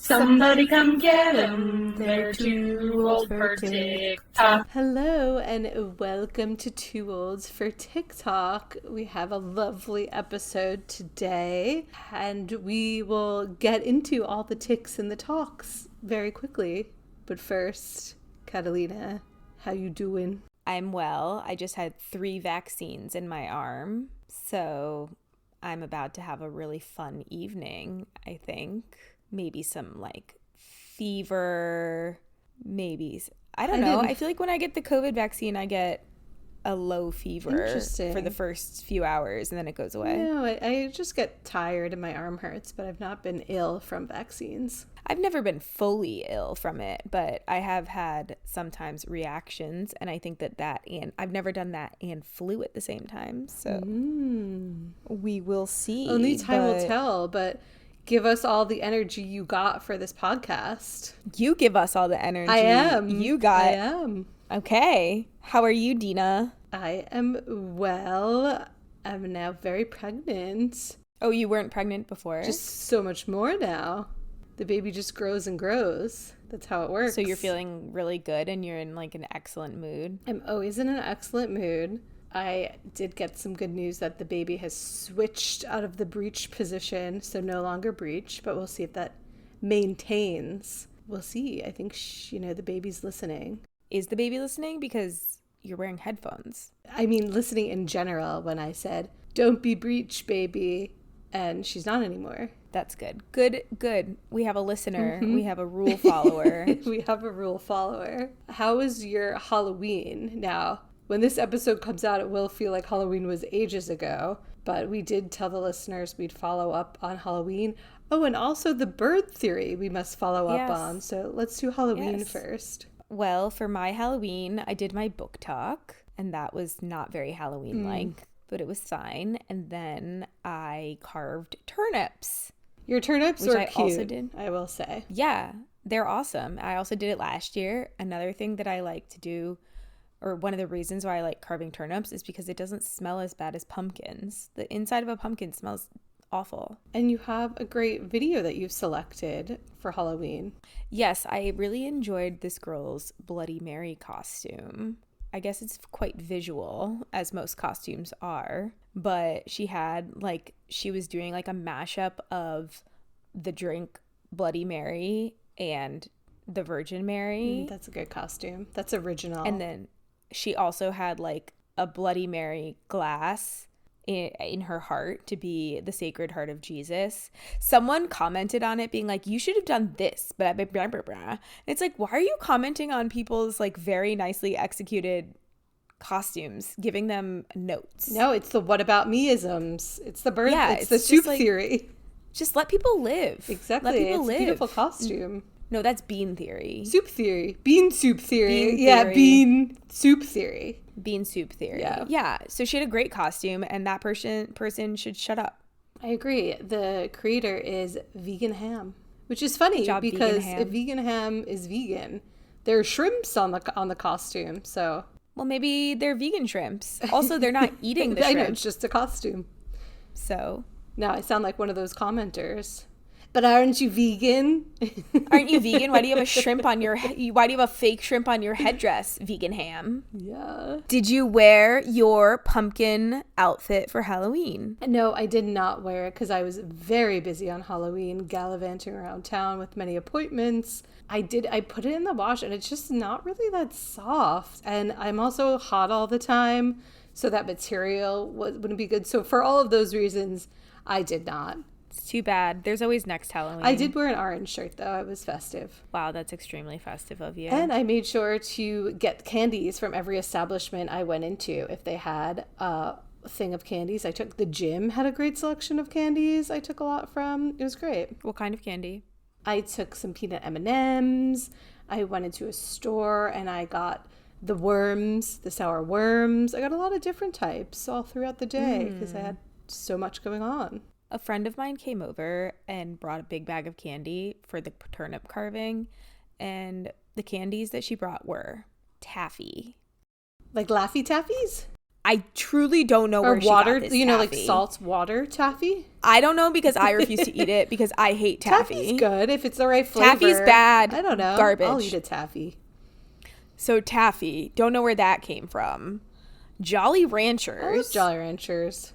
Somebody come get 'em. They're too old for TikTok. Hello and welcome to Two Olds for TikTok. We have a lovely episode today and we will get into all the ticks and the talks very quickly. But first, Catalina, how you doing? I'm well. I just had 3 vaccines in my arm, so I'm about to have a really fun evening, I think. Maybe some fever, maybe. I don't know. I feel like when I get the COVID vaccine, I get a low fever for the first few hours and then it goes away. No, I just get tired and my arm hurts, but I've not been ill from vaccines. I've never been fully ill from it, but I have had sometimes reactions, and I think that and I've never done that and flu at the same time, so we will see. Only time will tell, but give us all the energy you got for this podcast. You give us all the energy. I am. You got. I am. Okay. How are you, Dina? I am well. I'm now very pregnant. Oh, you weren't pregnant before? Just so much more now. The baby just grows and grows. That's how it works. So you're feeling really good and you're in an excellent mood? I'm always in an excellent mood. I did get some good news that the baby has switched out of the breech position, so no longer breech, but we'll see if that maintains. We'll see. I think, the baby's listening. Is the baby listening? Because you're wearing headphones. I mean, listening in general when I said, don't be breech, baby, and she's not anymore. That's good. Good. We have a listener. Mm-hmm. We have a rule follower. We have a rule follower. How was your Halloween? Now, when this episode comes out, it will feel like Halloween was ages ago, but we did tell the listeners we'd follow up on Halloween. Oh, and also the bird theory we must follow up on. So let's do Halloween first. Well, for my Halloween, I did my book talk, and that was not very Halloween-like, but it was fine. And then I carved turnips. Your turnips were cute, also did. I will say. Yeah, they're awesome. I also did it last year. Another thing that I like to do, or one of the reasons why I like carving turnips, is because it doesn't smell as bad as pumpkins. The inside of a pumpkin smells awful. And you have a great video that you've selected for Halloween. Yes, I really enjoyed this girl's Bloody Mary costume. I guess it's quite visual, as most costumes are, but she was doing a mashup of the drink Bloody Mary and the Virgin Mary. That's a good costume. That's original. And then she also had a Bloody Mary glass in her heart to be the Sacred Heart of Jesus. Someone commented on it being you should have done this, but blah, blah, blah. It's why are you commenting on people's very nicely executed costumes, giving them notes? No, it's the what about me-isms. It's the bird. Yeah, it's the soup theory. Just let people live. Exactly. Let people live. A beautiful costume. No, that's bean theory. Soup theory. Bean soup theory. Yeah, bean soup theory. Bean soup theory. Yeah. So she had a great costume, and that person should shut up. I agree. The creator is Vegan Ham, which is funny because if Vegan Ham is vegan, there are shrimps on the costume. So well, maybe they're vegan shrimps. Also, they're not eating the shrimp. I know, it's just a costume. So now I sound like one of those commenters. But aren't you vegan? Aren't you vegan? Why do you have a shrimp on your why do you have a fake shrimp on your headdress, Vegan Ham? Yeah. Did you wear your pumpkin outfit for Halloween? No, I did not wear it because I was very busy on Halloween, gallivanting around town with many appointments. I put it in the wash and it's just not really that soft. And I'm also hot all the time, so that material wouldn't be good. So for all of those reasons, I did not. It's too bad. There's always next Halloween. I did wear an orange shirt, though. I was festive. Wow, that's extremely festive of you. And I made sure to get candies from every establishment I went into. If they had a thing of candies, the gym had a great selection of candies I took a lot from. It was great. What kind of candy? I took some peanut M&Ms. I went into a store and I got the worms, the sour worms. I got a lot of different types all throughout the day because I had so much going on. A friend of mine came over and brought a big bag of candy for the turnip carving, and the candies that she brought were taffy. Like Laffy Taffies? I truly don't know Or where water, she got this you know, like taffy. salt water taffy. I don't know because I refuse to eat it because I hate taffy. Taffy's good if it's the right flavor. Taffy's bad. I don't know. Garbage. I'll eat a taffy. So taffy, don't know where that came from. Jolly Ranchers. I like Jolly Ranchers.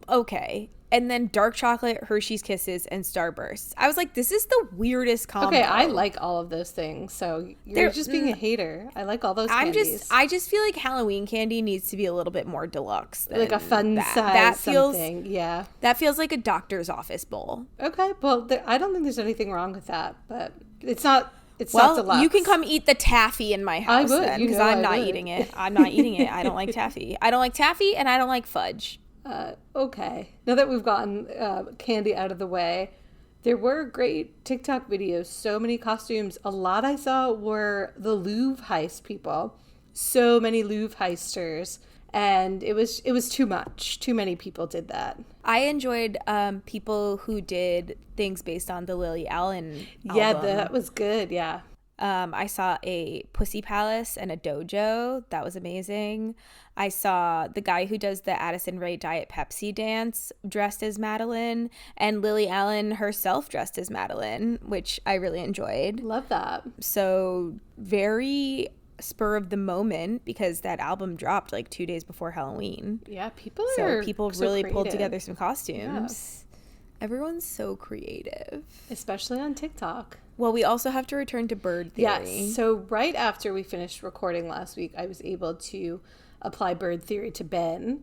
Okay. And then dark chocolate, Hershey's Kisses, and Starbursts. I was like, this is the weirdest combo. Okay, I like all of those things. So you're They're- just being a hater. I like all those candies. I just feel like Halloween candy needs to be a little bit more deluxe than like a fun that. size That feels something. Yeah. that feels like a doctor's office bowl. Okay. Well, I don't think there's anything wrong with that, but it's not. It's Well, not deluxe. you can come eat the taffy in my house would, then, you because know I'm I not would. eating it. I'm not eating it. I don't like taffy. I don't like taffy, and I don't like fudge. Okay. Now that we've gotten candy out of the way, there were great TikTok videos. So many costumes. A lot I saw were the Louvre heist people. So many Louvre heisters. And it was too much. Too many people did that. I enjoyed people who did things based on the Lily Allen Yeah, album. that was good. Yeah. I saw a Pussy Palace and a dojo. That was amazing. I saw the guy who does the Addison Rae Diet Pepsi dance dressed as Madeline, and Lily Allen herself dressed as Madeline, which I really enjoyed. Love that. So very spur of the moment because that album dropped like 2 days before Halloween. Yeah, people So are people so really pulled creative. together some costumes. Everyone's so creative. Especially on TikTok. Well, we also have to return to bird theory. Yes. So right after we finished recording last week, I was able to apply bird theory to Ben.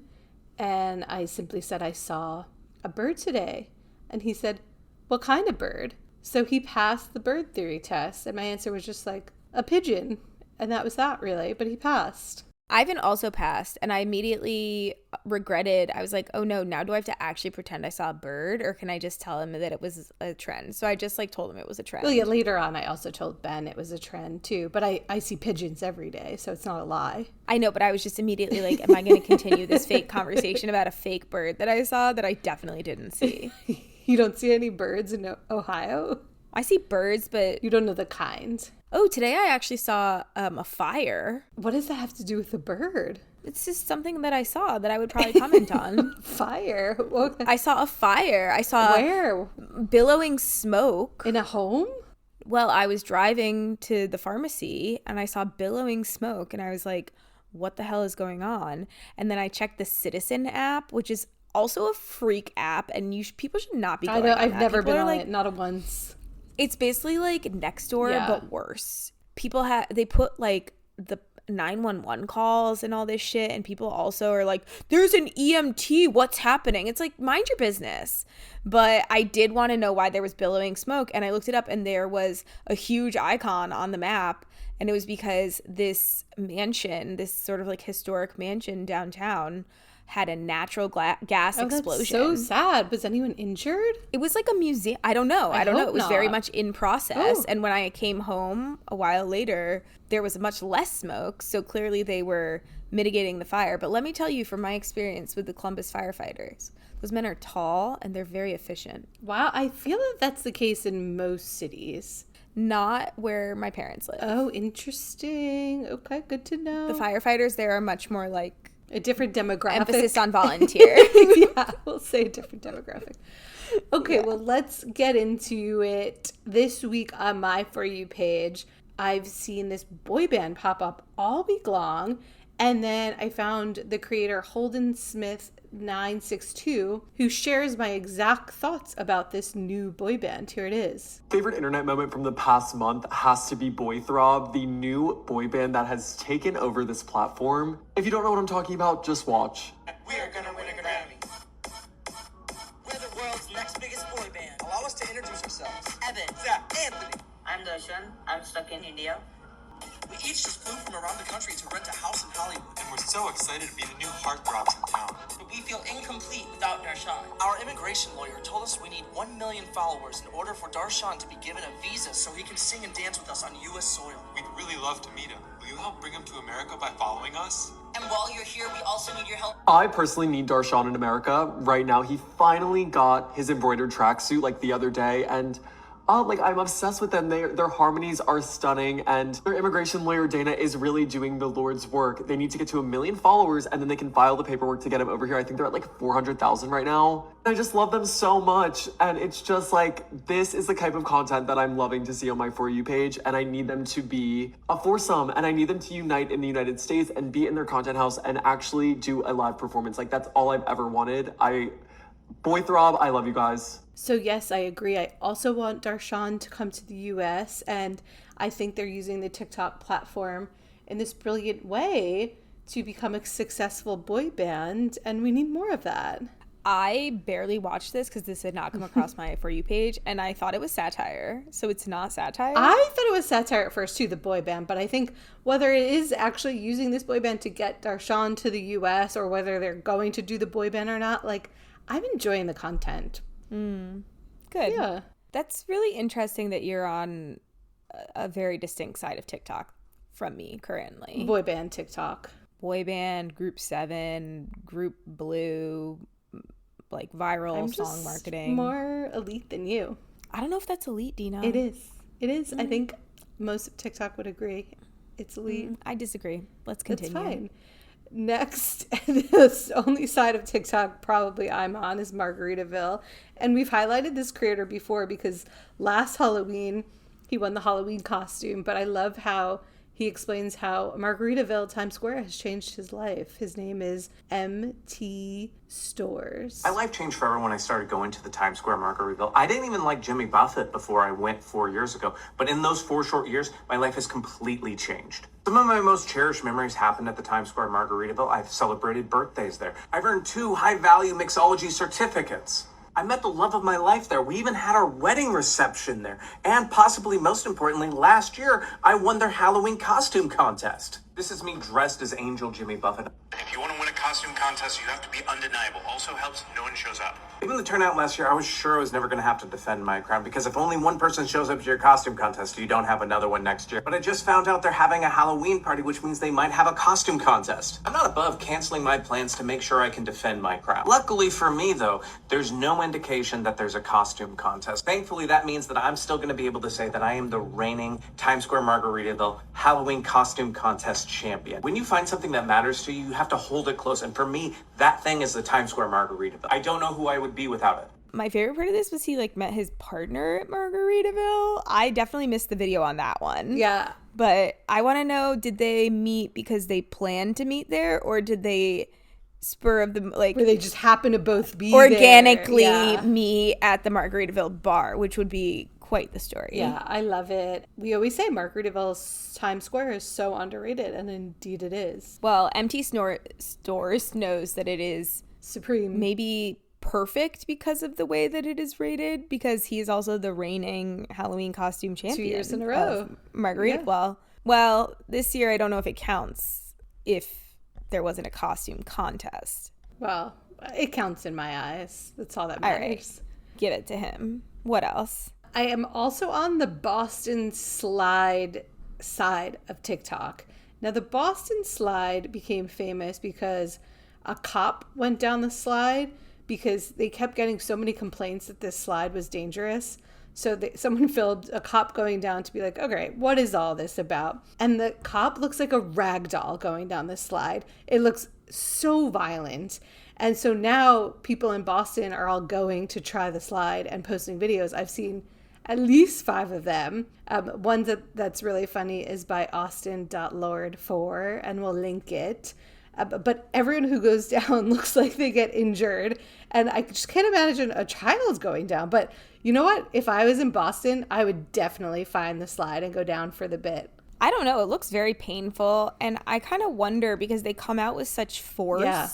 And I simply said, I saw a bird today. And he said, what kind of bird? So he passed the bird theory test. And my answer was just like, a pigeon. And that was that, really. But he passed. Ivan also passed, and I immediately regretted. I was like, oh no, now do I have to actually pretend I saw a bird, or can I just tell him that it was a trend? So I just like told him it was a trend. Well, yeah, later on, I also told Ben it was a trend, too. But I see pigeons every day, so it's not a lie. I know, but I was just immediately like, am I going to continue this fake conversation about a fake bird that I saw that I definitely didn't see? You don't see any birds in Ohio? I see birds, but You don't know the kind. oh, today I actually saw a fire. What does that have to do with the bird? It's just something that I saw that I would probably comment on. Fire? Okay. I saw a fire. I saw Where? billowing smoke. In a home? Well, I was driving to the pharmacy and I saw billowing smoke and I was like, what the hell is going on? And then I checked the Citizen app, which is also a freak app, and people should not be I going know. on I've that. never People been are on like, it. Not a once. it's basically like Nextdoor, Yeah. but worse. People they put like the 911 calls and all this shit, and people also are like, there's an EMT, what's happening? It's like, mind your business. But I did want to know why there was billowing smoke, and I looked it up, and there was a huge icon on the map, and it was because this mansion, this sort of like historic mansion downtown, had a natural gas explosion. That's so sad. Was anyone injured? It was like a museum. I don't know. I don't know. hope It was very not. much in process. Oh. And when I came home a while later, there was much less smoke. So clearly they were mitigating the fire. But let me tell you from my experience with the Columbus firefighters, those men are tall and they're very efficient. Wow. I feel that that's the case in most cities. Not where my parents live. Oh, interesting. Okay, good to know. The firefighters there are much more like a different demographic. emphasis on volunteer. Yeah, we'll say a different demographic. Okay, well, let's get into it. This week on my For You page, I've seen this boy band pop up all week long. And then I found the creator Holden Smith 962, who shares my exact thoughts about this new boy band. Here it is. Favorite internet moment from the past month has to be Boy Throb, the new boy band that has taken over this platform. If you don't know what I'm talking about, just watch. We are gonna win a Grammy. We're the world's next biggest boy band. Allow us to introduce ourselves. Evan, Zach, Anthony. I'm Darshan. I'm stuck in India. We each just flew from around the country to rent a house in Hollywood. And we're so excited to be the new heartthrobs in town. But we feel incomplete without Darshan. Our immigration lawyer told us we need 1 million followers in order for Darshan to be given a visa so he can sing and dance with us on U.S. soil. We'd really love to meet him. Will you help bring him to America by following us? And while you're here, we also need your help. I personally need Darshan in America right now. He finally got his embroidered tracksuit like the other day, and Oh, like I'm obsessed with them. Their harmonies are stunning, and their immigration lawyer Dana is really doing the Lord's work. They need to get to 1 million followers, and then they can file the paperwork to get them over here. I think they're at like 400,000 right now. I just love them so much, and it's just like this is the type of content that I'm loving to see on my For You page, and I need them to be a foursome, and I need them to unite in the United States and be in their content house and actually do a live performance. Like that's all I've ever wanted. Boy Throb, I love you guys. So yes, I agree. I also want Darshan to come to the US, and I think they're using the TikTok platform in this brilliant way to become a successful boy band, and we need more of that. I barely watched this because this had not come across my For You page, and I thought it was satire. So it's not satire? I thought it was satire at first too, the boy band, but I think whether it is actually using this boy band to get Darshan to the US or whether they're going to do the boy band or not, like, I'm enjoying the content. Good. Yeah. That's really interesting that you're on a very distinct side of TikTok from me currently. Boy band TikTok. Boy band, Group 7, Group Blue, like viral I'm song just marketing. more elite than you. I don't know if that's elite, Dina. It is. It is. I think most of TikTok would agree. It's elite. I disagree. Let's continue. That's fine. Next, the only side of TikTok probably I'm on is Margaritaville. And we've highlighted this creator before because last Halloween, he won the Halloween costume. But I love how he explains how Margaritaville, Times Square, has changed his life. His name is MT Stores. My life changed forever when I started going to the Times Square Margaritaville. I didn't even like Jimmy Buffett before I went 4 years ago. But in those 4 short years, my life has completely changed. Some of my most cherished memories happened at the Times Square Margaritaville. I've celebrated birthdays there. I've earned 2 high-value mixology certificates. I met the love of my life there. We even had our wedding reception there. And possibly most importantly, last year, I won their Halloween costume contest. This is me dressed as Angel Jimmy Buffett. If you want to win a costume contest, you have to be undeniable. Also helps no one shows up. Even the turnout last year, I was sure I was never going to have to defend my crown because if only one person shows up to your costume contest, you don't have another one next year. But I just found out they're having a Halloween party, which means they might have a costume contest. I'm not above canceling my plans to make sure I can defend my crown. Luckily for me, though, there's no indication that there's a costume contest. Thankfully, that means that I'm still going to be able to say that I am the reigning Times Square Margaritaville Halloween costume contest champion. When you find something that matters to you, you have to hold it close. And for me, that thing is the Times Square Margaritaville. I don't know who I would be without it. My favorite part of this was he like met his partner at Margaritaville. I definitely missed the video on that one. Yeah. But I want to know, did they meet because they planned to meet there, or did they spur of the like Where they just happen to both be organically there. Yeah. meet at the Margaritaville bar, which would be quite the story. Yeah, I love it. We always say Margaritaville's Times Square is so underrated, and indeed it is. Well, MT Stores knows that it is Supreme. maybe perfect because of the way that it is rated, because he is also the reigning Halloween costume champion 2 years in a row. of Margarita. Yeah. Well, this year I don't know if it counts if there wasn't a costume contest. Well, it counts in my eyes. That's all that All matters. right, give it to him. What else? I am also on the Boston Slide side of TikTok. Now, the Boston Slide became famous because a cop went down the slide because they kept getting so many complaints that this slide was dangerous. So someone filmed a cop going down to be like, okay, what is all this about? And the cop looks like a rag doll going down the slide. It looks so violent. And so now people in Boston are all going to try the slide and posting videos. I've seen at least 5 of them. One that's really funny is by Austin.Lord4, and we'll link it. But everyone who goes down looks like they get injured. And I just can't imagine a child going down. But you know what? If I was in Boston, I would definitely find the slide and go down for the bit. I don't know. It looks very painful. And I kind of wonder, because they come out with such force. Yeah.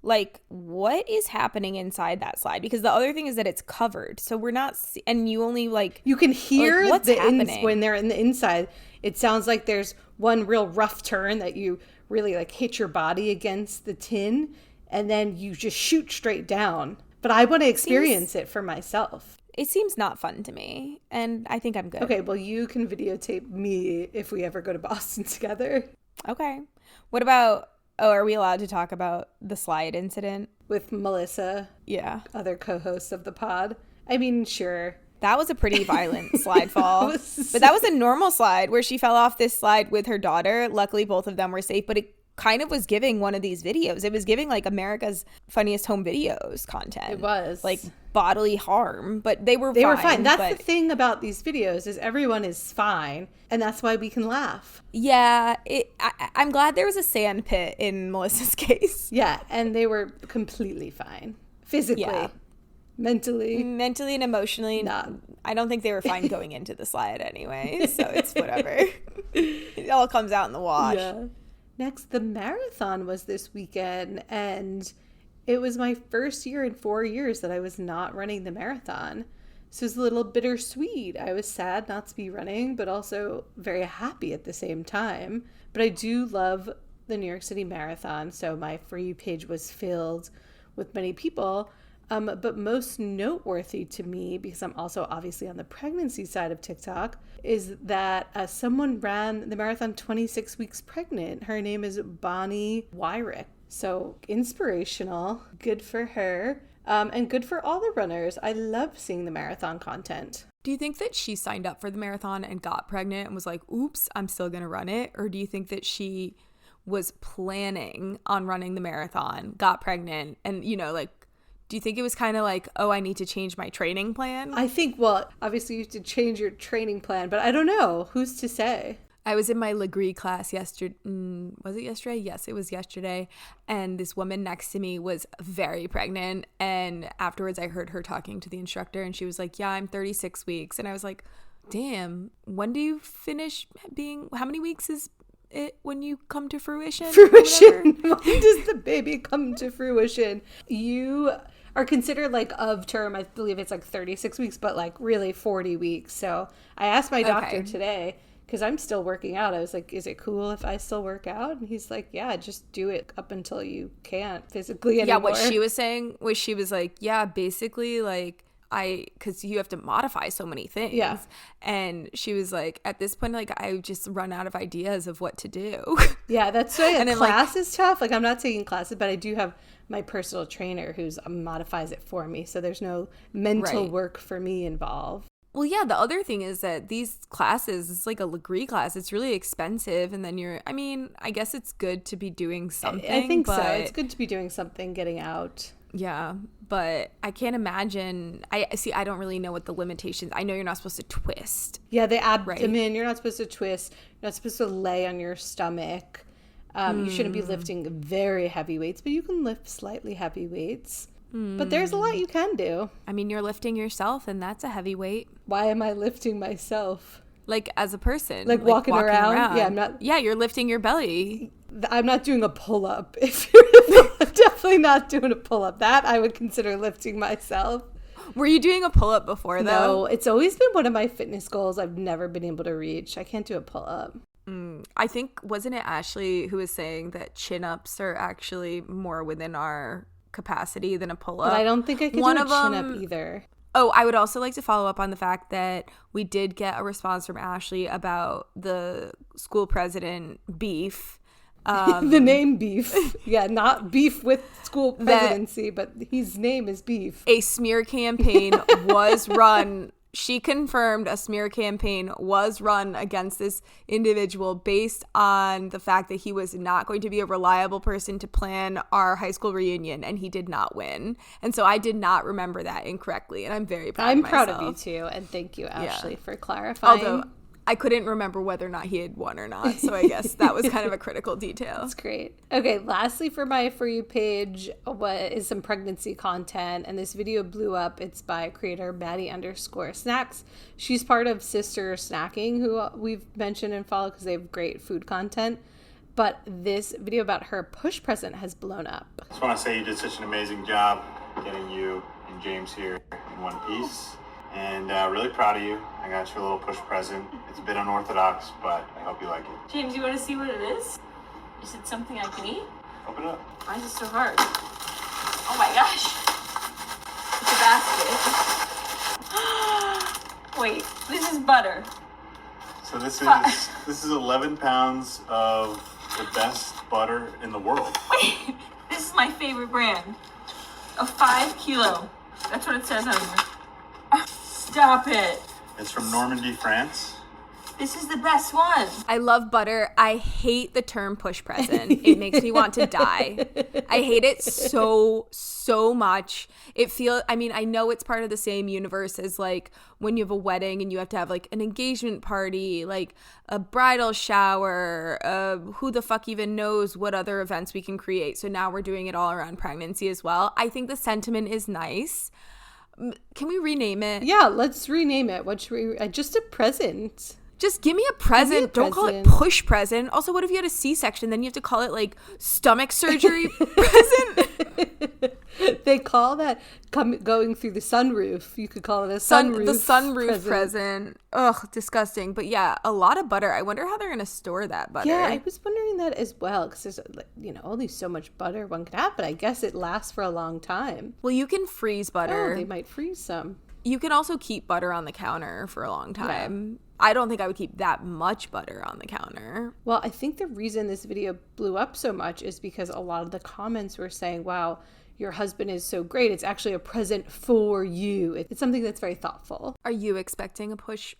Like, what is happening inside that slide? Because the other thing is that it's covered. So we're not, and you only like. You can hear what's happening when they're in the inside. It sounds like there's one real rough turn that you really like hit your body against the tin, and then you just shoot straight down. But I want to experience it for myself. It seems not fun to me, and I think I'm good. Okay, well, you can videotape me if we ever go to Boston together. Okay. What about, are we allowed to talk about the slide incident? With Melissa, Yeah. other co-hosts of the pod. I mean, sure. That was a pretty violent slide fall. was But that was a normal slide where she fell off this slide with her daughter. Luckily, both of them were safe, but it kind of was giving one of these videos. It was giving like America's Funniest Home Videos content. It was. Like bodily harm, but they were fine. That's but the thing about these videos is everyone is fine, and that's why we can laugh. yeah, I'm glad there was a sand pit in Melissa's case. Yeah, and they were completely fine. Physically, Yeah. mentally. Mentally and emotionally, Not. I don't think they were fine going into the slide anyway, so it's whatever. It all comes out in the wash. Yeah. Next, the marathon was this weekend, and it was my first year in 4 years that I was not running the marathon. So it was a little bittersweet. I was sad not to be running, but also very happy at the same time. But I do love the New York City Marathon, so my For You page was filled with many people. But most noteworthy to me, because I'm also obviously on the pregnancy side of TikTok, is that someone ran the marathon 26 weeks pregnant. Her name is Bonnie Wyrick. So inspirational, good for her, and good for all the runners. I love seeing the marathon content. Do you think that she signed up for the marathon and got pregnant and was like, oops, I'm still going to run it? Or do you think that she was planning on running the marathon, got pregnant, and, you know, like, do you think it was kind of like, oh, I need to change my training plan? I think, well, obviously you have to change your training plan, but I don't know. Who's to say? I was in my Legree class yesterday. Was it yesterday? Yes, it was yesterday. And this woman next to me was very pregnant. And afterwards, I heard her talking to the instructor, and she was like, yeah, I'm 36 weeks. And I was like, damn, when do you finish being, how many weeks is it when you come to fruition? Fruition. When does the baby come to fruition? You are considered like of term, I believe it's like 36 weeks, but like really 40 weeks. So I asked my doctor today, because I'm still working out. I was like, is it cool if I still work out? And he's like, yeah, just do it up until you can't physically anymore. Yeah, what she was saying was she was like, yeah, basically like because you have to modify so many things. Yeah. And she was like, at this point, like I just run out of ideas of what to do. Yeah, that's why And then, class is tough. Like I'm not taking classes, but I do have my personal trainer who's modifies it for me. So there's no mental work for me involved. Well, yeah, the other thing is that these classes, it's like a Legree class. It's really expensive. And then I guess it's good to be doing something. I think so. but It's good to be doing something, getting out. Yeah, but I can't imagine. I don't really know what the limitations. I know you're not supposed to twist. Yeah, the abdomen, you're not supposed to twist. You're not supposed to lay on your stomach. You shouldn't be lifting very heavy weights, but you can lift slightly heavy weights. But there's a lot you can do. I mean, you're lifting yourself, and that's a heavy weight. Why am I lifting myself? Like, as a person. Like walking around? Yeah, I'm not. Yeah, you're lifting your belly. I'm not doing a pull-up. I'm definitely not doing a pull-up. That I would consider lifting myself. Were you doing a pull-up before, though? No, it's always been one of my fitness goals I've never been able to reach. I can't do a pull-up. I think, wasn't it Ashley who was saying that chin-ups are actually more within our capacity than a pull-up? But I don't think I can do a chin-up either. Oh, I would also like to follow up on the fact that we did get a response from Ashley about the school president beef. The name Beef. Yeah, not beef with school presidency, but his name is Beef. A smear campaign was run. She confirmed a smear campaign was run against this individual based on the fact that he was not going to be a reliable person to plan our high school reunion, and he did not win. And so I did not remember that incorrectly, and I'm very proud of myself. I'm proud of you too, and thank you, Ashley, for clarifying. Although I couldn't remember whether or not he had won or not, so I guess that was kind of a critical detail. That's great. Okay, lastly for my For You page is some pregnancy content, and this video blew up. It's by creator Maddie_snacks. She's part of Sister Snacking, who we've mentioned and followed because they have great food content. But this video about her push present has blown up. I just want to say you did such an amazing job getting you and James here in one piece. And really proud of you. I got you a little push present. It's a bit unorthodox, but I hope you like it. James, you want to see what it is? Is it something I can eat? Open it up. Why is it so hard? Oh my gosh. It's a basket. Wait, this is butter. So this is 11 pounds of the best butter in the world. Wait, this is my favorite brand. A 5 kilo. That's what it says on here. Stop it. It's from Normandy, France. This is the best one. I love butter. I hate the term push present. It makes me want to die. I hate it so much. I know it's part of the same universe as like when you have a wedding and you have to have like an engagement party, like a bridal shower, who the fuck even knows what other events we can create. So now we're doing it all around pregnancy as well. I think the sentiment is nice. Can we rename it? Yeah, let's rename it. What should we? Just a present. Just give me a present. Don't call it push present. Also, what if you had a C-section? Then you have to call it like stomach surgery present. They call that going through the sunroof. You could call it a sunroof. The sunroof present. Ugh, disgusting. But yeah, a lot of butter. I wonder how they're gonna store that butter. Yeah, I was wondering that as well because there's only so much butter one could have, but I guess it lasts for a long time. Well, you can freeze butter. Oh, they might freeze some. You can also keep butter on the counter for a long time. Yeah. I don't think I would keep that much butter on the counter. Well, I think the reason this video blew up so much is because a lot of the comments were saying, wow, your husband is so great. It's actually a present for you. It's something that's very thoughtful. Are you expecting a push?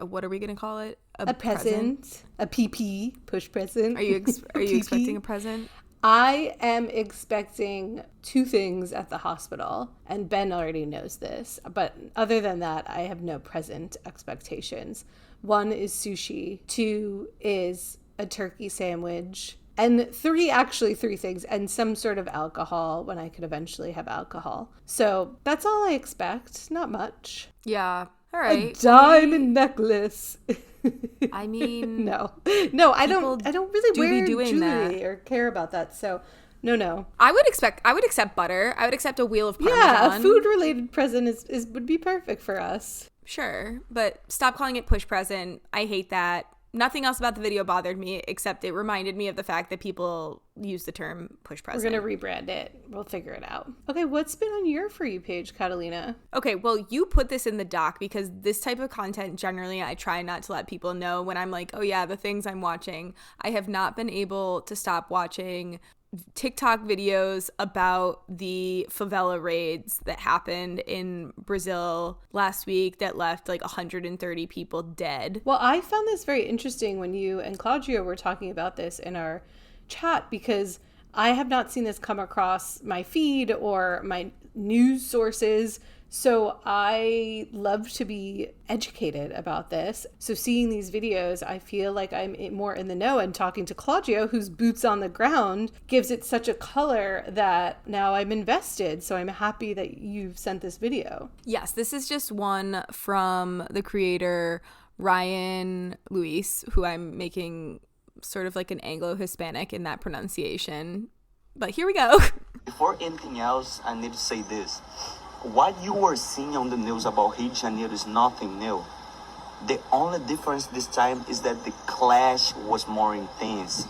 What are we going to call it? A present? A PP, push present. Are you expecting a present? I am expecting 2 things at the hospital, and Ben already knows this, but other than that, I have no present expectations. 1 is sushi, 2 is a turkey sandwich, and 3 things, and some sort of alcohol when I could eventually have alcohol. So that's all I expect, not much. Yeah, all right. A diamond necklace. I mean, no, I don't really wear jewelry or care about that. So no. I would accept butter. I would accept a wheel of Parmesan. Yeah, a food related present would be perfect for us. Sure, but stop calling it push present. I hate that. Nothing else about the video bothered me except it reminded me of the fact that people use the term push present. We're going to rebrand it. We'll figure it out. Okay, what's been on your For You page, Catalina? Okay, well, you put this in the doc because this type of content, generally, I try not to let people know when I'm like, oh yeah, the things I'm watching. I have not been able to stop watching TikTok videos about the favela raids that happened in Brazil last week that left like 130 people dead. Well, I found this very interesting when you and Claudio were talking about this in our chat because I have not seen this come across my feed or my news sources. So I love to be educated about this. So seeing these videos, I feel like I'm more in the know, and talking to Claudio, who's boots on the ground, gives it such a color that now I'm invested. So I'm happy that you've sent this video. Yes, this is just one from the creator Ryan Luis, who I'm making sort of like an Anglo-Hispanic in that pronunciation. But here we go. Before anything else, I need to say this. What you were seeing on the news about Rio de Janeiro is nothing new. The only difference this time is that the clash was more intense.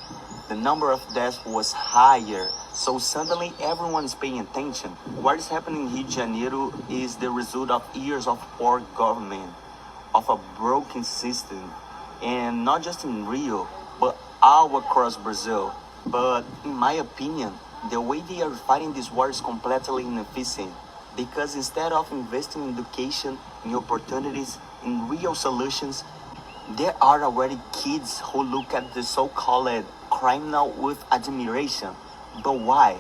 The number of deaths was higher, so suddenly everyone's paying attention. What is happening in Rio de Janeiro is the result of years of poor government, of a broken system, and not just in Rio, but all across Brazil. But in my opinion, the way they are fighting this war is completely inefficient. Because instead of investing in education, in opportunities, in real solutions, there are already kids who look at the so-called criminal with admiration. But why?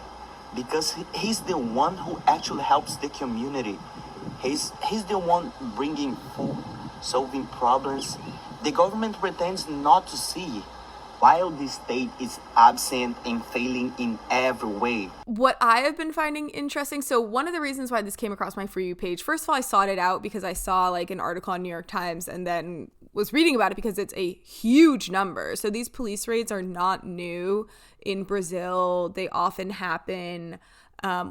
Because he's the one who actually helps the community. He's the one bringing food, solving problems. The government pretends not to see, while the state is absent and failing in every way. What I have been finding interesting, so one of the reasons why this came across my For You page, first of all, I sought it out because I saw like an article on New York Times and then was reading about it because it's a huge number. So these police raids are not new in Brazil. They often happen.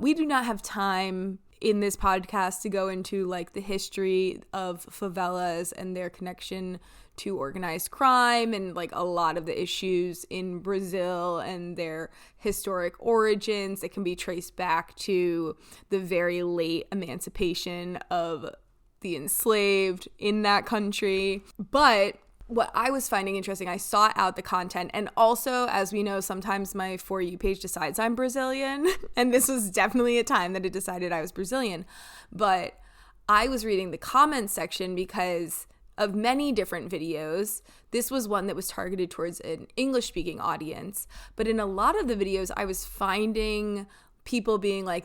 We do not have time in this podcast to go into like the history of favelas and their connection to organized crime and like a lot of the issues in Brazil and their historic origins that can be traced back to the very late emancipation of the enslaved in that country. But what I was finding interesting, I sought out the content, and also, as we know, sometimes my For You page decides I'm Brazilian, and this was definitely a time that it decided I was Brazilian. But I was reading the comments section because of many different videos. This was one that was targeted towards an English-speaking audience. But in a lot of the videos, I was finding people being like,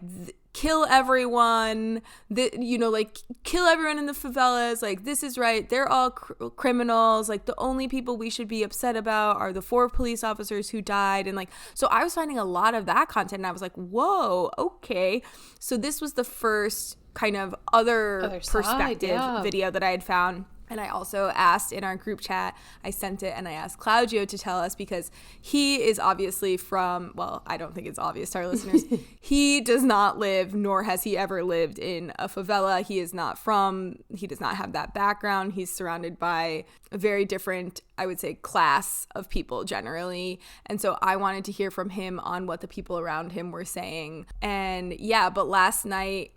kill everyone, like kill everyone in the favelas, like this is right, they're all criminals, like the only people we should be upset about are the 4 police officers who died. And like, so I was finding a lot of that content, and I was like, whoa, okay. So this was the first kind of other perspective video that I had found. And I also asked in our group chat, I sent it and I asked Claudio to tell us, because he is obviously from, well, I don't think it's obvious to our listeners. He does not live, nor has he ever lived in a favela. He does not have that background. He's surrounded by a very different, I would say, class of people generally. And so I wanted to hear from him on what the people around him were saying. And yeah, but last night,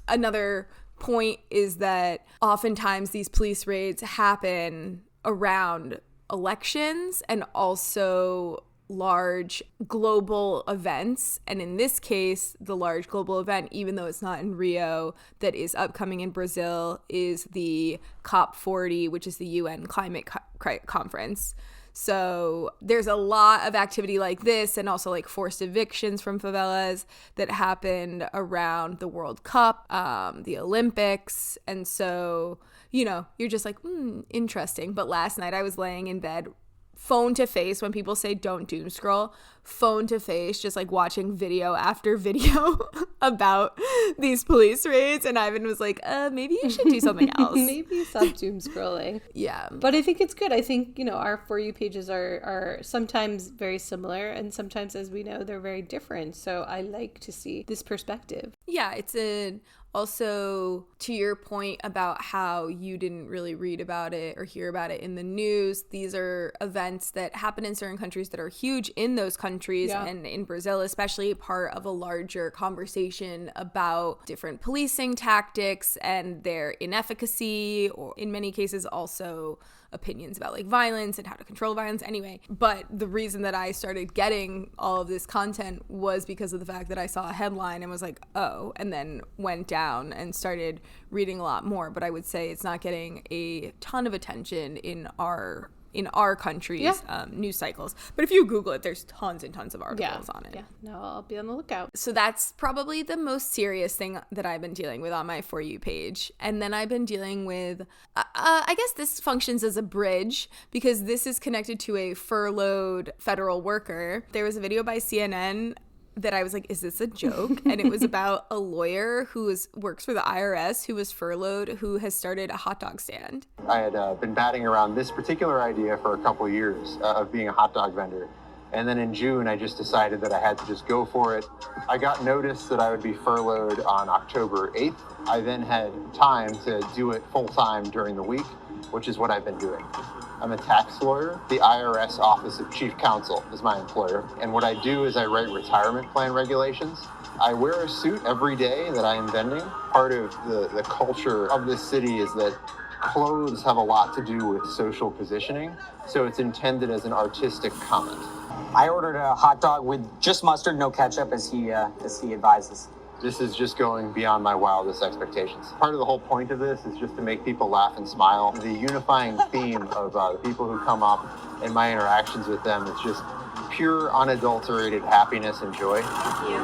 another point is that oftentimes these police raids happen around elections and also large global events. And in this case, the large global event, even though it's not in Rio, that is upcoming in Brazil, is the COP40, which is the UN climate conference. So there's a lot of activity like this, and also like forced evictions from favelas that happened around the World Cup, the Olympics. And so, you're just like, interesting. But last night I was laying in bed, phone to face, when people say don't doom scroll, phone to face, just like watching video after video about these police raids. And Ivan was like, maybe you should do something else. Maybe stop doom scrolling. Yeah. But I think it's good. I think, our For You pages are sometimes very similar, and sometimes, as we know, they're very different. So I like to see this perspective. Yeah, it's also, to your point about how you didn't really read about it or hear about it in the news, these are events that happen in certain countries that are huge in those countries, and in Brazil especially, part of a larger conversation about different policing tactics and their inefficacy, or in many cases also opinions about like violence and how to control violence. Anyway, but the reason that I started getting all of this content was because of the fact that I saw a headline and was like, oh, and then went down and started reading a lot more. But I would say it's not getting a ton of attention in our country's news cycles. But if you Google it, there's tons and tons of articles on it. Yeah, no, I'll be on the lookout. So that's probably the most serious thing that I've been dealing with on my For You page. And then I've been dealing with, I guess this functions as a bridge, because this is connected to a furloughed federal worker. There was a video by CNN that I was like, is this a joke? And it was about a lawyer who works for the IRS, who was furloughed, who has started a hot dog stand. I had been batting around this particular idea for a couple of years of being a hot dog vendor. And then in June, I just decided that I had to just go for it. I got notice that I would be furloughed on October 8th. I then had time to do it full time during the week, which is what I've been doing. I'm a tax lawyer. The IRS Office of Chief Counsel is my employer. And what I do is I write retirement plan regulations. I wear a suit every day that I am vending. Part of the culture of this city is that clothes have a lot to do with social positioning. So it's intended as an artistic comment. I ordered a hot dog with just mustard, no ketchup, as he advises. This is just going beyond my wildest expectations. Part of the whole point of this is just to make people laugh and smile. The unifying theme of the people who come up and my interactions with them is just pure, unadulterated happiness and joy. Thank you.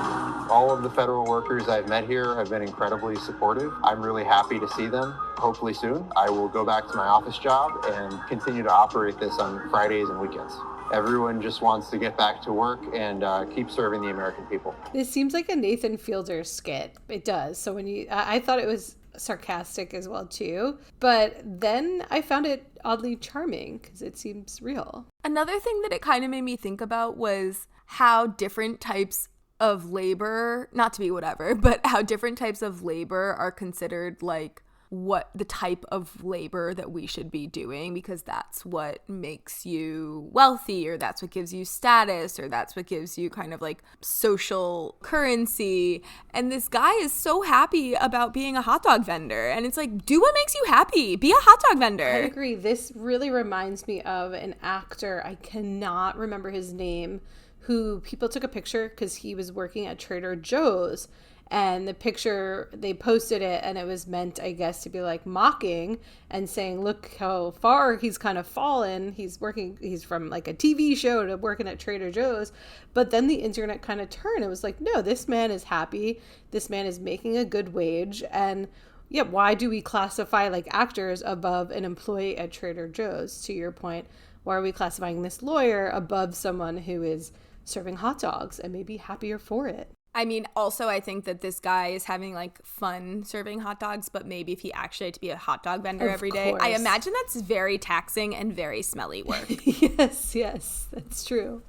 All of the federal workers I've met here have been incredibly supportive. I'm really happy to see them. Hopefully soon, I will go back to my office job and continue to operate this on Fridays and weekends. Everyone just wants to get back to work and keep serving the American people. This seems like a Nathan Fielder skit. It does. So I thought it was sarcastic as well too, but then I found it oddly charming because it seems real. Another thing that it kind of made me think about was how different types of labor, not to be whatever, but how different types of labor are considered like what the type of labor that we should be doing, because that's what makes you wealthy, or that's what gives you status, or that's what gives you kind of like social currency. And this guy is so happy about being a hot dog vendor, and it's like, do what makes you happy, be a hot dog vendor. I agree. This really reminds me of an actor, I cannot remember his name, who people took a picture because he was working at Trader Joe's. And the picture, they posted it, and it was meant, I guess, to be like mocking and saying, look how far he's kind of fallen. He's from like a TV show to working at Trader Joe's. But then the internet kind of turned. It was like, no, this man is happy. This man is making a good wage. And yeah, why do we classify like actors above an employee at Trader Joe's? To your point, why are we classifying this lawyer above someone who is serving hot dogs and maybe happier for it? I mean, also, I think that this guy is having like fun serving hot dogs, but maybe if he actually had to be a hot dog vendor every day, I imagine that's very taxing and very smelly work. Yes, that's true.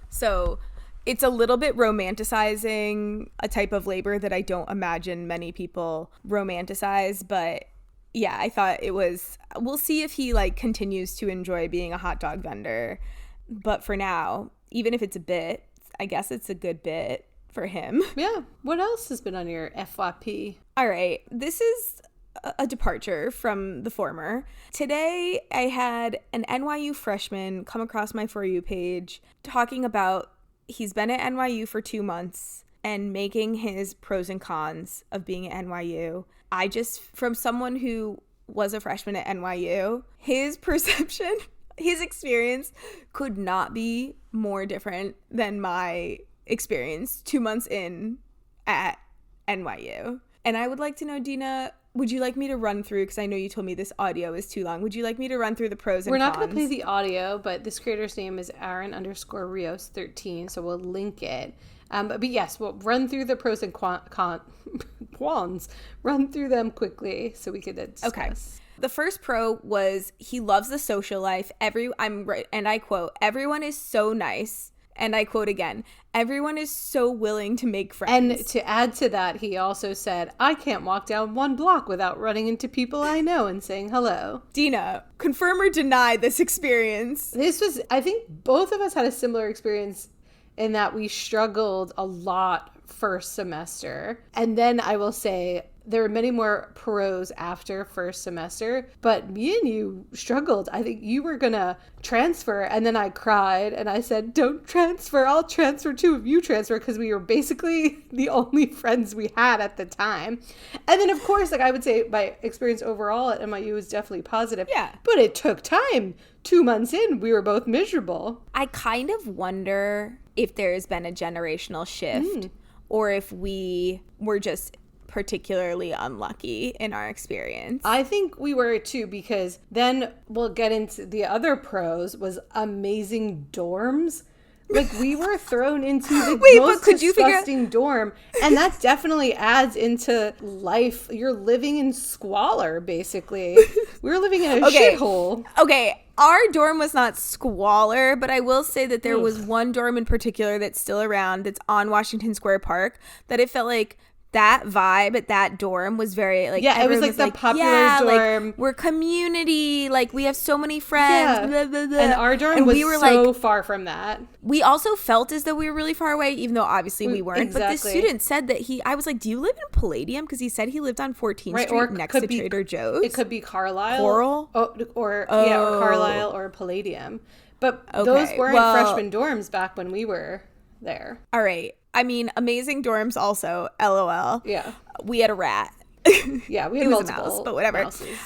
So it's a little bit romanticizing a type of labor that I don't imagine many people romanticize, but yeah, I thought it was, we'll see if he like continues to enjoy being a hot dog vendor. But for now, even if it's a bit, I guess it's a good bit for him. Yeah. What else has been on your FYP? All right. This is a departure from the former. Today, I had an NYU freshman come across my For You page talking about he's been at NYU for 2 months and making his pros and cons of being at NYU. I just, from someone who was a freshman at NYU, his perception, his experience could not be more different than my experience 2 months in at NYU. And I would like to know, Dina, would you like me to run through, because I know you told me this audio is too long, would you like me to run through the pros and cons? We're not going to play the audio, but this creator's name is Aaron_Rios13, so we'll link it. But yes, we'll run through the pros and cons, run through them quickly so we could discuss. Okay. The first pro was he loves the social life. And I quote, everyone is so nice. And I quote again, everyone is so willing to make friends. And to add to that, he also said, I can't walk down 1 block without running into people I know and saying hello. Dina, confirm or deny this experience? I think both of us had a similar experience in that we struggled a lot first semester. And then I will say, there were many more pros after first semester, but me and you struggled. I think you were gonna transfer, and then I cried and I said, don't transfer, I'll transfer too if you transfer, because we were basically the only friends we had at the time. And then of course, like I would say my experience overall at NYU was definitely positive. Yeah. But it took time. 2 months in, we were both miserable. I kind of wonder if there's been a generational shift or if we were just particularly unlucky in our experience. I think we were too, because then we'll get into the other pros was amazing dorms. Like we were thrown into the most disgusting dorm, and that definitely adds into life. You're living in squalor, basically. We were living in a shithole. Okay, our dorm was not squalor, but I will say that there was one dorm in particular that's still around, that's on Washington Square Park, that it felt like that vibe at that dorm was very like, yeah, it was like the popular dorm. Like, we're community, like we have so many friends, blah, blah, blah. And our dorm was so far from that. We also felt as though we were really far away, even though obviously we weren't. Exactly. But this student said that I was like, do you live in Palladium? Because he said he lived on 14th Street next to Trader Joe's. It could be Carlisle. Coral? Or Carlisle or Palladium. But those weren't freshman dorms back when we were there. All right. I mean, amazing dorms also, LOL. Yeah. We had a rat. Yeah, we had multiple mouse, but whatever. Mouses.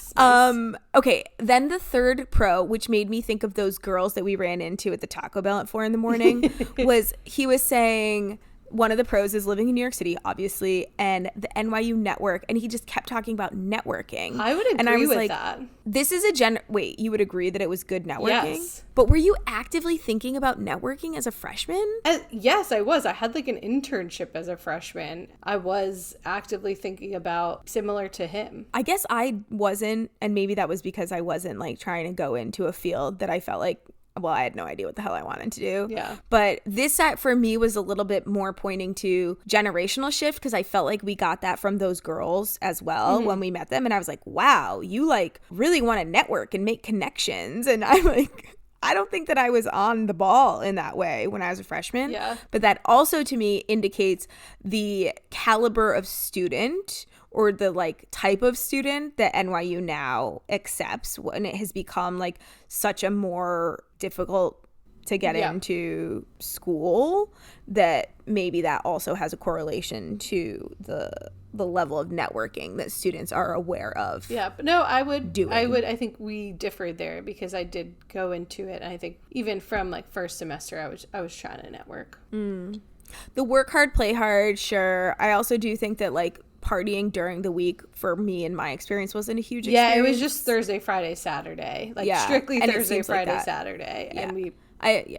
Okay, then the third pro, which made me think of those girls that we ran into at the Taco Bell at 4 a.m, was he was saying one of the pros is living in New York City, obviously, and the NYU network, and he just kept talking about networking. I would agree with that. This is wait, you would agree that it was good networking? Yes. But were you actively thinking about networking as a freshman? Yes, I was. I had like an internship as a freshman. I was actively thinking about similar to him. I guess I wasn't, and maybe that was because I wasn't like trying to go into a field that I felt like, well, I had no idea what the hell I wanted to do. Yeah. But this for me was a little bit more pointing to generational shift, because I felt like we got that from those girls as well when we met them. And I was like, wow, you like really want to network and make connections. And I'm like, I don't think that I was on the ball in that way when I was a freshman. Yeah. But that also to me indicates the caliber of student or the like type of student that NYU now accepts when it has become like such a more difficult to get into school, that maybe that also has a correlation to the level of networking that students are aware of. Yeah, but no, I think we differed there because I did go into it, and I think even from like first semester I was trying to network. The work hard, play hard, sure. I also do think that like partying during the week for me in my experience wasn't a huge experience. Yeah, it was just Thursday, Friday, Saturday. Like strictly Thursday, Friday, Saturday. Yeah.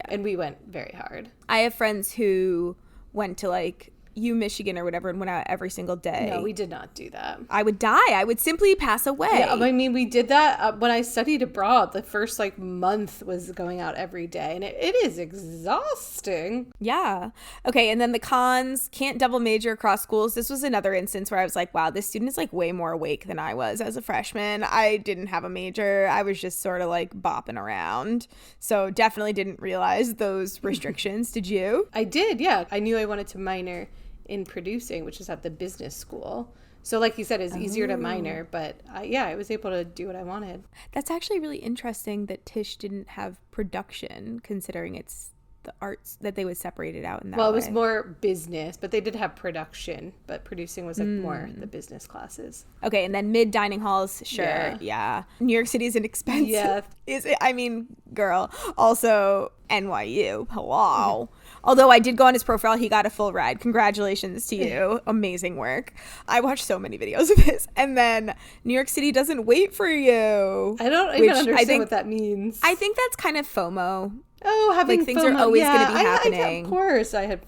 And we went very hard. I have friends who went to like Michigan or whatever and went out every single day. No, we did not do that. I would die. I would simply pass away. Yeah, I mean, we did that when I studied abroad. The first like month was going out every day, and it is exhausting. Yeah. Okay, and then the cons, can't double major across schools. This was another instance where I was like, wow, this student is like way more awake than I was as a freshman. I didn't have a major. I was just sort of like bopping around. So definitely didn't realize those restrictions. Did you? I did, yeah. I knew I wanted to minor in producing, which is at the business school. So like you said, it's easier to minor, but I was able to do what I wanted. That's actually really interesting that Tisch didn't have production, considering it's the arts, that they would separate it out in that way. Well, it was more business, but they did have production, but producing was like more the business classes. Okay, and then mid dining halls, sure, yeah. New York City is an expensive. Yeah. I mean, girl. Also, NYU, hello. Although I did go on his profile, he got a full ride. Congratulations to you. Amazing work. I watched so many videos of his. And then New York City doesn't wait for you. I don't even understand what that means. I think that's kind of FOMO. Oh, having like things FOMO. are always going to be happening. Of course, I had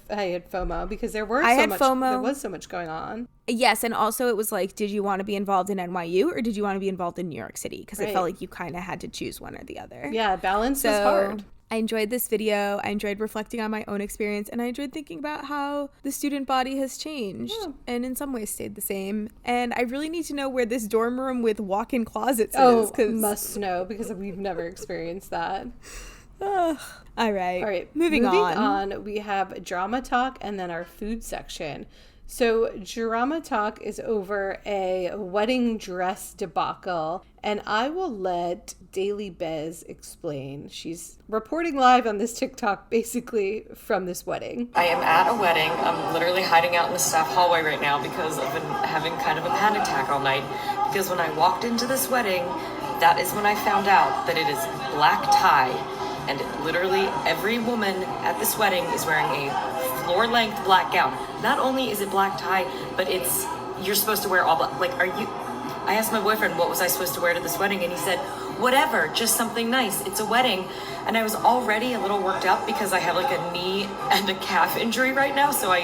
FOMO because there was so much going on. Yes, and also it was like, did you want to be involved in NYU or did you want to be involved in New York City? Because it felt like you kind of had to choose one or the other. Yeah, balance was hard. I enjoyed this video. I enjoyed reflecting on my own experience, and I enjoyed thinking about how the student body has changed and in some ways stayed the same. And I really need to know where this dorm room with walk-in closets is. Must know because we've never experienced that. All right. Moving on, we have drama talk and then our food section. So drama talk is over a wedding dress debacle, and I will let Daily Bez explain. She's reporting live on this TikTok basically from this wedding. I am at a wedding. I'm literally hiding out in the staff hallway right now because I've been having kind of a panic attack all night. Because when I walked into this wedding, that is when I found out that it is black tie. And literally every woman at this wedding is wearing a floor-length black gown. Not only is it black tie, but you're supposed to wear all black. Like, I asked my boyfriend what was I supposed to wear to this wedding, and he said, whatever, just something nice. It's a wedding. And I was already a little worked up because I have like a knee and a calf injury right now, so I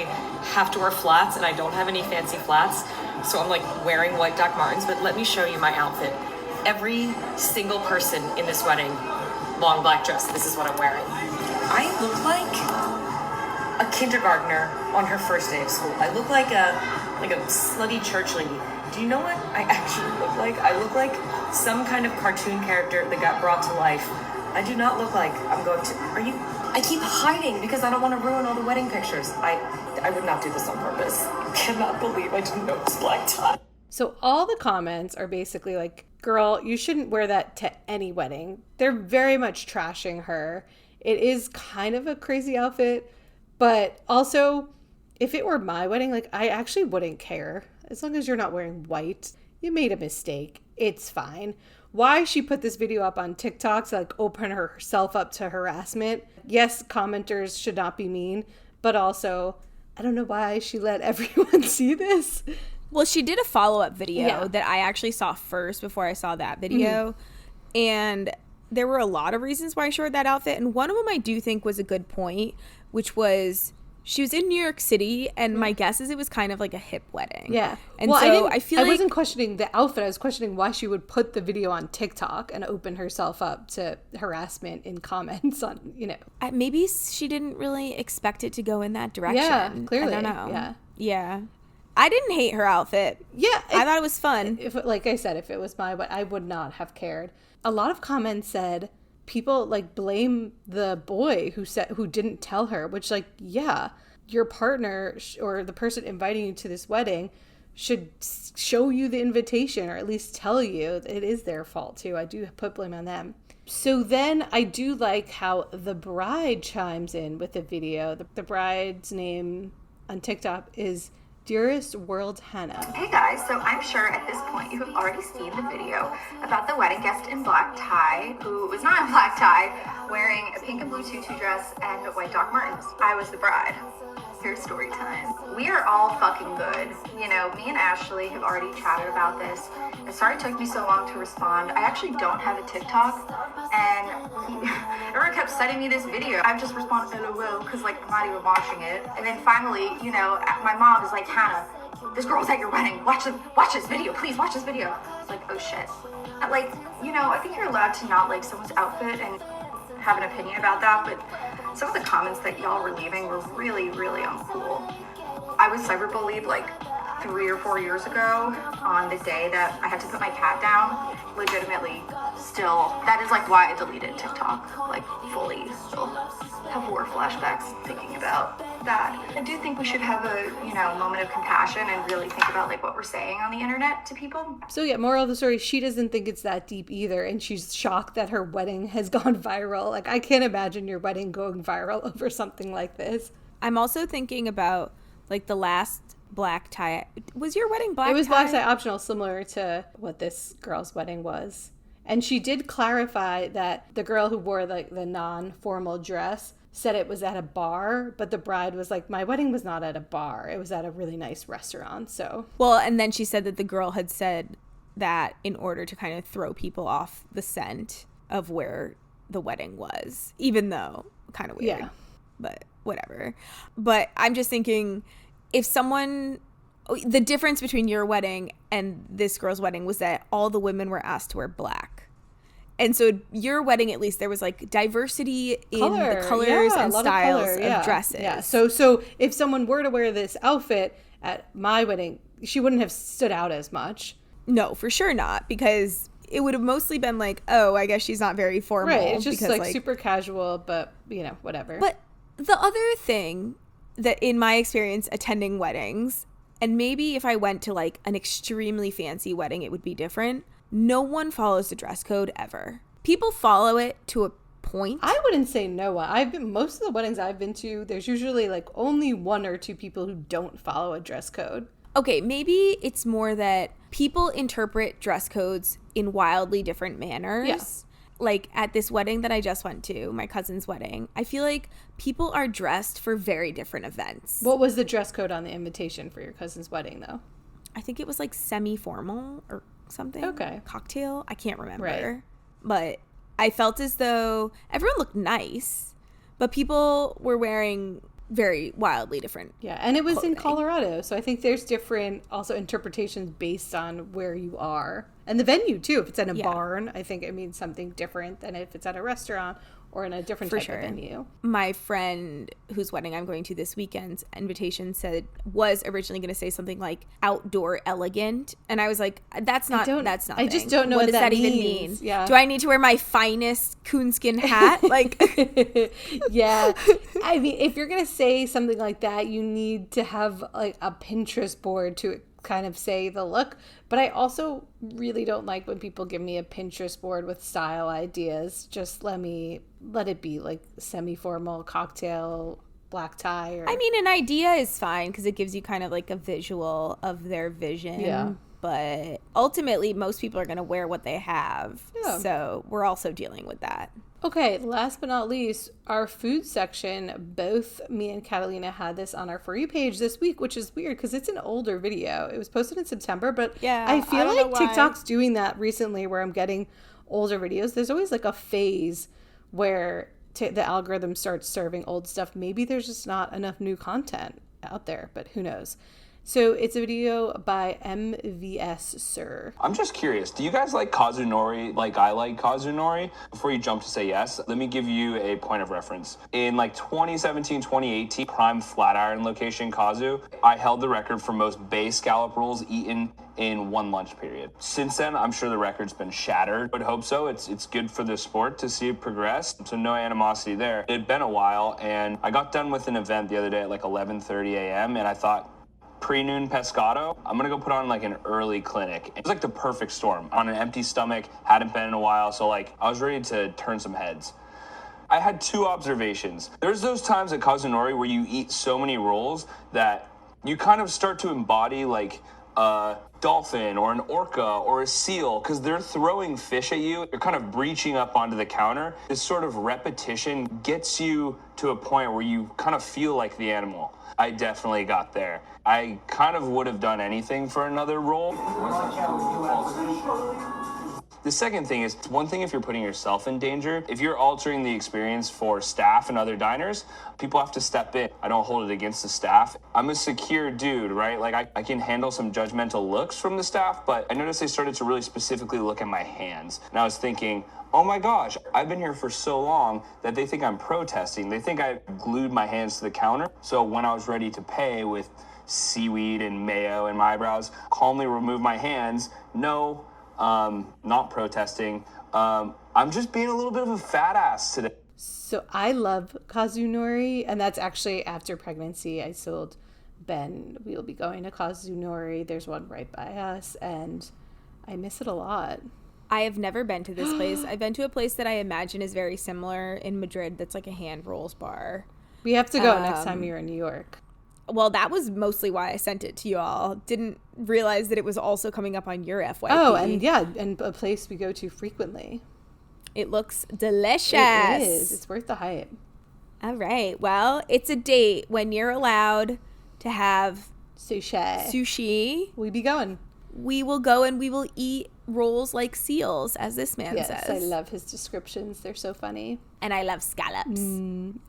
have to wear flats, and I don't have any fancy flats. So I'm like wearing white Doc Martens, but let me show you my outfit. Every single person in this wedding, long black dress, this is what I'm wearing. I look like a kindergartner on her first day of school. I look like a slutty church lady. Do you know what I actually look like? I look like some kind of cartoon character that got brought to life. I do not look like I'm going to... I keep hiding because I don't want to ruin all the wedding pictures. I would not do this on purpose. I cannot believe I didn't know it was black tie. So all the comments are basically like, girl, you shouldn't wear that to any wedding. They're very much trashing her. It is kind of a crazy outfit, but also if it were my wedding, like I actually wouldn't care. As long as you're not wearing white, you made a mistake. It's fine. Why she put this video up on TikTok to like open herself up to harassment. Yes, commenters should not be mean, but also I don't know why she let everyone see this. Well, she did a follow-up video that I actually saw first before I saw that video. And there were a lot of reasons why she wore that outfit. And one of them I do think was a good point, which was she was in New York City, and my guess is it was kind of like a hip wedding. Yeah. And so I feel like... I wasn't questioning the outfit. I was questioning why she would put the video on TikTok and open herself up to harassment in comments on, maybe she didn't really expect it to go in that direction. Yeah, clearly. I don't know. Yeah. I didn't hate her outfit. Yeah. I thought it was fun. Like I said, if it was I would not have cared. A lot of comments said people like blame the boy who didn't tell her, which like, yeah, your partner or the person inviting you to this wedding should show you the invitation or at least tell you. It is their fault too. I do put blame on them. So then I do like how the bride chimes in with the video. The bride's name on TikTok is Dearest World Hannah. Hey guys, so I'm sure at this point you have already seen the video about the wedding guest in black tie, who was not in black tie, wearing a pink and blue tutu dress and white Doc Martens. I was the bride. Here's story time. We are all fucking good. You know, me and Ashley have already chatted about this. And sorry it took me so long to respond. I actually don't have a TikTok, and everyone kept sending me this video. I've just responded LOL because like I'm not even watching it. And then finally, you know, my mom is like, Hannah, this girl's at your wedding. Watch this video, please watch this video. I was like, oh shit. Like, you know, I think you're allowed to not like someone's outfit and have an opinion about that, but some of the comments that y'all were leaving were really, really uncool. I was cyberbullied like 3 or 4 years ago on the day that I had to put my cat down. Legitimately, still, that is like why I deleted TikTok, like fully. Still have war flashbacks thinking about that. I do think we should have a, you know, moment of compassion and really think about like what we're saying on the internet to people. So yeah, moral of the story, she doesn't think it's that deep either, and she's shocked that her wedding has gone viral. Like, I can't imagine your wedding going viral over something like this. I'm also thinking about like the last black tie. Was your wedding black tie? It was black tie optional, similar to what this girl's wedding was. And she did clarify that the girl who wore like the non-formal dress said it was at a bar, but the bride was like, my wedding was not at a bar. It was at a really nice restaurant. So well, and then she said that the girl had said that in order to kind of throw people off the scent of where the wedding was, even though kind of weird. Yeah. But whatever. But I'm just thinking, if someone, the difference between your wedding and this girl's wedding was that all the women were asked to wear black. And so your wedding, at least, there was like diversity in the colors and styles of dresses. Yeah. So if someone were to wear this outfit at my wedding, she wouldn't have stood out as much. No, for sure not, because it would have mostly been like, oh, I guess she's not very formal. Right. It's just like super casual, but you know, whatever. But the other thing that in my experience attending weddings, and maybe if I went to like an extremely fancy wedding, it would be different. No one follows the dress code ever. People follow it to a point. I wouldn't say no one. Most of the weddings I've been to, there's usually like only 1 or 2 people who don't follow a dress code. Okay, maybe it's more that people interpret dress codes in wildly different manners. Yeah. Like at this wedding that I just went to, my cousin's wedding, I feel like people are dressed for very different events. What was the dress code on the invitation for your cousin's wedding, though? I think it was like semi-formal or something. Okay. Cocktail. I can't remember. Right. But I felt as though everyone looked nice, but people were wearing very wildly different. Yeah, and it was clothing. In Colorado, so I think there's different also interpretations based on where you are. And the venue, too. If it's in a barn, I think it means something different than if it's at a restaurant or in a different type of venue. My friend whose wedding I'm going to this weekend's invitation was originally going to say something like outdoor elegant, and I was like, that's not. I just don't know what that even mean. Yeah. Do I need to wear my finest coonskin hat? Like, yeah. I mean, if you're going to say something like that, you need to have like a Pinterest board to kind of say the look. But I also really don't like when people give me a Pinterest board with style ideas. Just let it be like semi-formal cocktail, black tie. I mean, an idea is fine because it gives you kind of like a visual of their vision. Yeah. But ultimately, most people are going to wear what they have. Yeah. So we're also dealing with that. Okay, last but not least, our food section. Both me and Catalina had this on our For You page this week, which is weird because it's an older video. It was posted in September, but yeah, I feel like TikTok's doing that recently where I'm getting older videos. There's always like a phase where the algorithm starts serving old stuff. Maybe there's just not enough new content out there, but who knows? So it's a video by MVS Sir. I'm just curious, do you guys like Kazunori like I like Kazunori? Before you jump to say yes, let me give you a point of reference. In like 2017, 2018, prime Flatiron location Kazu, I held the record for most bay scallop rolls eaten in one lunch period. Since then, I'm sure the record's been shattered. I would hope so. It's good for the sport to see it progress. So no animosity there. It had been a while, and I got done with an event the other day at like 11:30 a.m. and I thought, pre-noon pescado. I'm gonna go put on like an early clinic. It was like the perfect storm. On an empty stomach, hadn't been in a while, so like I was ready to turn some heads. I had 2 observations. There's those times at Kazunori where you eat so many rolls that you kind of start to embody like a dolphin or an orca or a seal, because they're throwing fish at you. You're kind of breaching up onto the counter. This sort of repetition gets you to a point where you kind of feel like the animal. I definitely got there. I kind of would have done anything for another roll. The second thing is, one thing if you're putting yourself in danger, if you're altering the experience for staff and other diners, people have to step in. I don't hold it against the staff. I'm a secure dude, right? Like I can handle some judgmental looks from the staff, but I noticed they started to really specifically look at my hands. And I was thinking, oh my gosh, I've been here for so long that they think I'm protesting. They think I glued my hands to the counter. So when I was ready to pay with seaweed and mayo in my eyebrows, calmly remove my hands. No, not protesting. I'm just being a little bit of a fat ass today. So I love Kazunori, and that's actually after pregnancy. I told Ben we'll be going to Kazunori. There's one right by us, and I miss it a lot. I have never been to this place. I've been to a place that I imagine is very similar in Madrid that's like a hand rolls bar. We have to go next time you're in New York. Well, that was mostly why I sent it to you all. Didn't realize that it was also coming up on your FYP. Oh, and yeah, and a place we go to frequently. It looks delicious. It is. It's worth the hype. All right. Well, it's a date when you're allowed to have sushi. We be going. We will go and we will eat rolls like seals, as this man says. Yes, I love his descriptions. They're so funny. And I love scallops.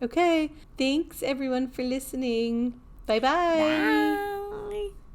Okay. Thanks, everyone, for listening. Bye-bye. Bye.